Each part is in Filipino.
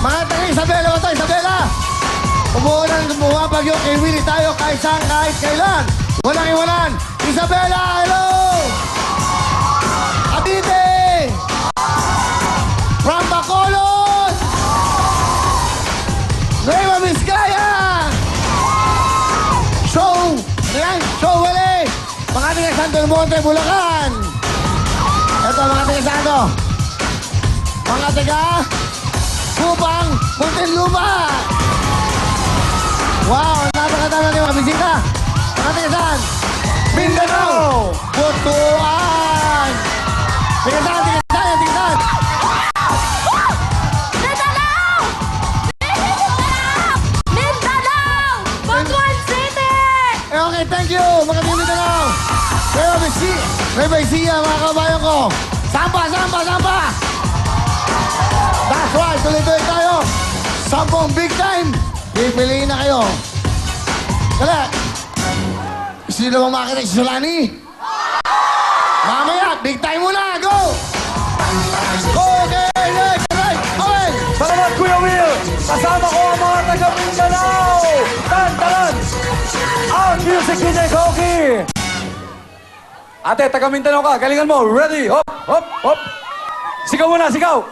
Mga taga Isabela ba ito? Isabela! Umuulan, bumabagyo kay Willie tayo kahit saan, kahit kailan. Walang iwanan. Isabela, hello! Cavite! From Bacolod! Nueva Vizcaya! Show! Ayan, show wali! Mga taga Santo Monte, Bulacan! Ito, mga taga Santo. Mga taga Kupang, Muntinlupa! Wow, napakadami ng mga bisita! Mga taga saan? Mindanao! Butuan! Taga saan? Taga saan? Taga saan? Mindanao! Mindanao! Butuan City! Okay, thank you! Mga taga Mindanao! Nueva Ecija, mga kabayan ko! Sampa! Sampa! Sampa! That's right! Tuloy-tuloy tayo! 10 big time! Pipiliin na kayo! Kala! Sino bang makita si Solani? Mamaya! Big time muna! Go! Okay! Next! Right! Okay! Salamat, Kuya Will! Kasama ko ang mga taga Mindanao! Tantalan! Ang music DJ Koki! Ate, taga Mindanao ka. Galingan mo. Ready? Hop! Hop! Hop! Sigaw muna! Sigaw!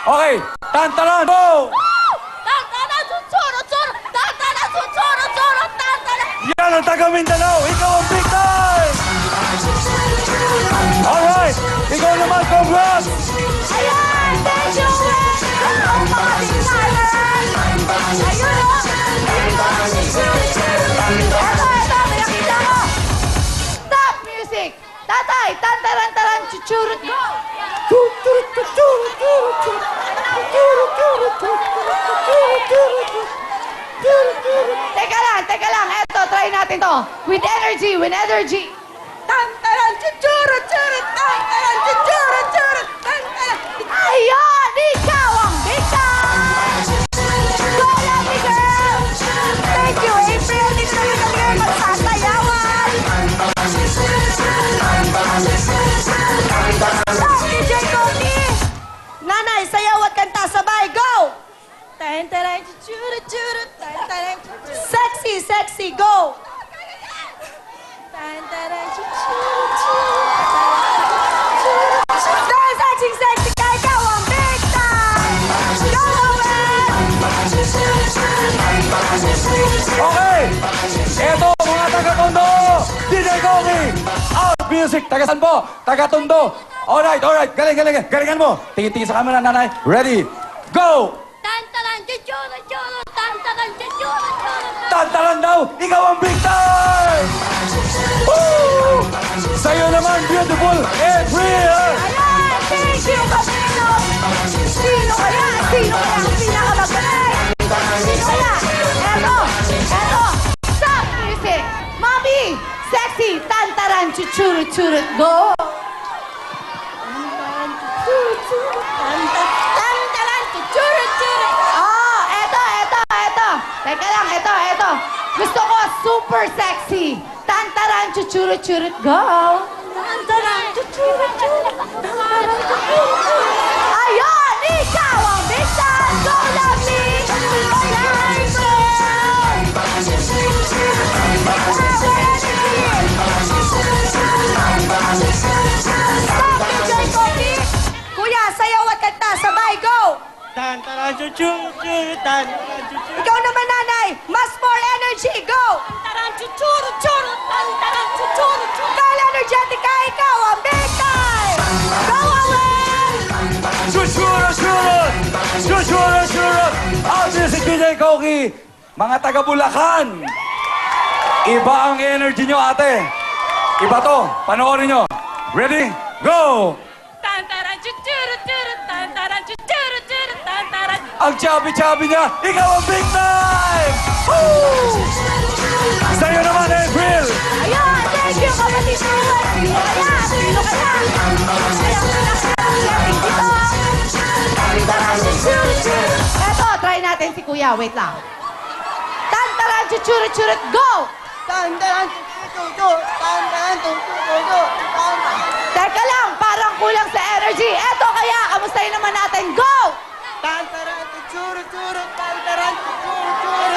Okay! Tantalan! Go! Tantanan, sutsuro, tsuro! Tantanan, sutsuro, tsuro! Tantanan! Yan ang taga Mindanao! Ikaw ang big time! Alright! Ikaw naman, congrats! Ayan! Thank you, Will! Ang mga bigtayan! Ayun, oh! Ito, nakita ko! Stop music! Tatay, tantaran-taran, chuchurut, go! Teka lang. Eto, try natin to. With energy, with energy. Tantaran, chuchurut, churut, tantaran, chuchurut, churut, tantaran. Ayun! Ikaw ang big time! Go, lovely girl! Thank you, April. Dito na yung girl magsasayawan. Stop, DJ Koki! Nanay, sayaw at kanta, sabay, go! Tantaran, chuchurut, churut, tantaran, chuchurut. Sexy, sexy, go! Tantaran, chuchurut, churut, tantaran, chuchurut. Sexy, sexy, kaya ikaw ang big time! Go, Owen! Okay! Eto, mga taga-Tondo! DJ Koki! Out music! Taga-san po? Taga-Tondo! Alright, alright! Galingan mo! Tingin-tingin sa camera, nanay. Ready? Go! Tantaran, chuchurut, churut, tantaran, chuchurut, churut. Tantalan daw! Ikaw ang big time! Woo! Sa'yo naman, beautiful April! Ayan! Thank you, Camilo! Sino kaya? Sino kaya ang pinakamagaling? Sino kaya? Eto! Stop music! Mommy! Sexy! Tantaran, chuchurut, churut, go! Tantaran, chuchurut, churut, tantaran, chuchurut, churut. Oh, eto! Teka lang, eto. Gusto ko super sexy. Tantaran, chuchurut, churut, go! Tantaran, chuchurut, churut, tantaran, chuchurut, churut. Ayun! Ikaw ang big time! Go, lovely! Stop, DJ Koki! Kuya, sayaw at kanta, sabay, go! Tantaran, chuchuru, tantaran, chuchuru. Ikaw naman, nanay! Mas more energy, go! Tantaran, chuchuru, churu! Tantaran, chuchuru, churu! Dahil energetic ka, ikaw ang big time! Go, Owen! Chuchurot! Chuchurot! Out music DJ Koki! Mga taga Bulacan! Iba ang energy nyo, ate. Iba to. Panoorin nyo. Ready? Go! Tantaran, chuchuru, churu! Tantaran, chuchuru, churu! Tantaran... Ang chubby niya, ikaw ang big time! Woo! Sa'yo naman, April! Ayun! Thank you, kapatid ko! Sino kaya? Sino kaya? Ayaw na nakakarating dito! Tantaran, chuchuru, churu! Eto, try natin si Kuya. Wait lang. Tantaran, chuchuru, churu! Go! Tantaran, chuchuru, tantaran, chuchuru, tantaran. Teka lang, parang kulang sa energy. Eto kaya, kamustahin naman natin. Go! Tantaran, chuchuru, tantaran, chuchuru, churu.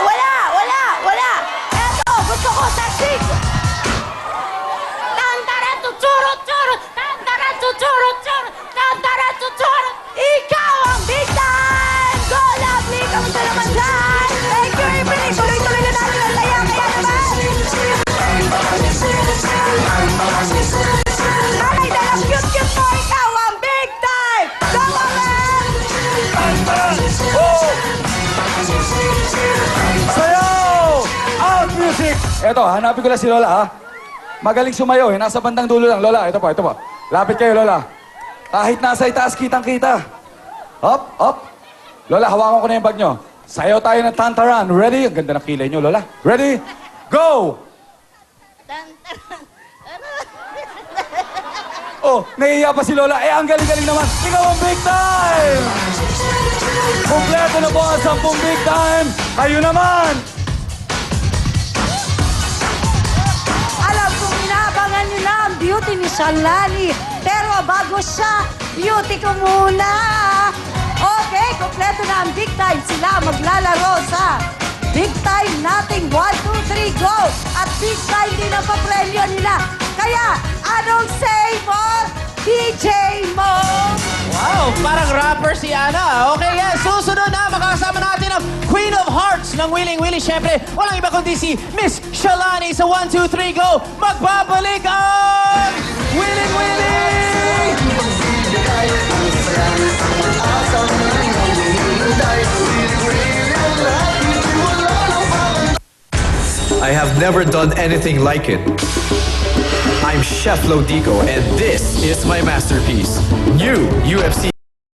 Wala! Eto, gusto ko sexy! Tantaran, chuchuru, churu! Tantaran, chuchuru, churu! Tantaran, chuchuru! Ikaw ang big time! Go, lovely! Kamusta naman dyan? Thank you, Evelyn! Tuloy-tuloy na natin ang laya, kaya naman! Ay, dalang cute-cute mo! Ikaw ang big time! Go, Maren! Sayaw! Out music! Eto, hanapin ko lang si Lola, ha? Magaling sumayaw, eh. Nasa bandang dulo lang. Lola, ito po. Lapit kayo, Lola. Kahit nasa itaas, kitang-kita. Up. Lola, hawakan ko na yung bag nyo. Sayaw tayo ng tantaran. Ready? Ang ganda ng kilay nyo, Lola. Ready? Go! Oh, nahihiya pa si Lola. Eh, ang galing-galing naman. Ikaw ang big time! Kompleto na po ang 10 big time. Kayo naman! Alam kong inaabangan nyo na ang beauty ni Shalani. Pero bago siya, beauty ko muna. Okay, kompleto na ang big time. Sila maglalaro sa big time nating 1, 2, 3, go! At big time din ang papremyo nila. Kaya, anong say mo, DJ Mo? Wow, parang rapper si Ana. Okay, yes. Susunod na, makakasama natin ang Queen of Hearts ng Willing Willie. Siyempre, walang iba kundi si Miss Shalani sa 1, 2, 3, go! Magbabalik ang Willing Willie! I have never done anything like it. I'm Chef Lodico, and this is my masterpiece. New UFC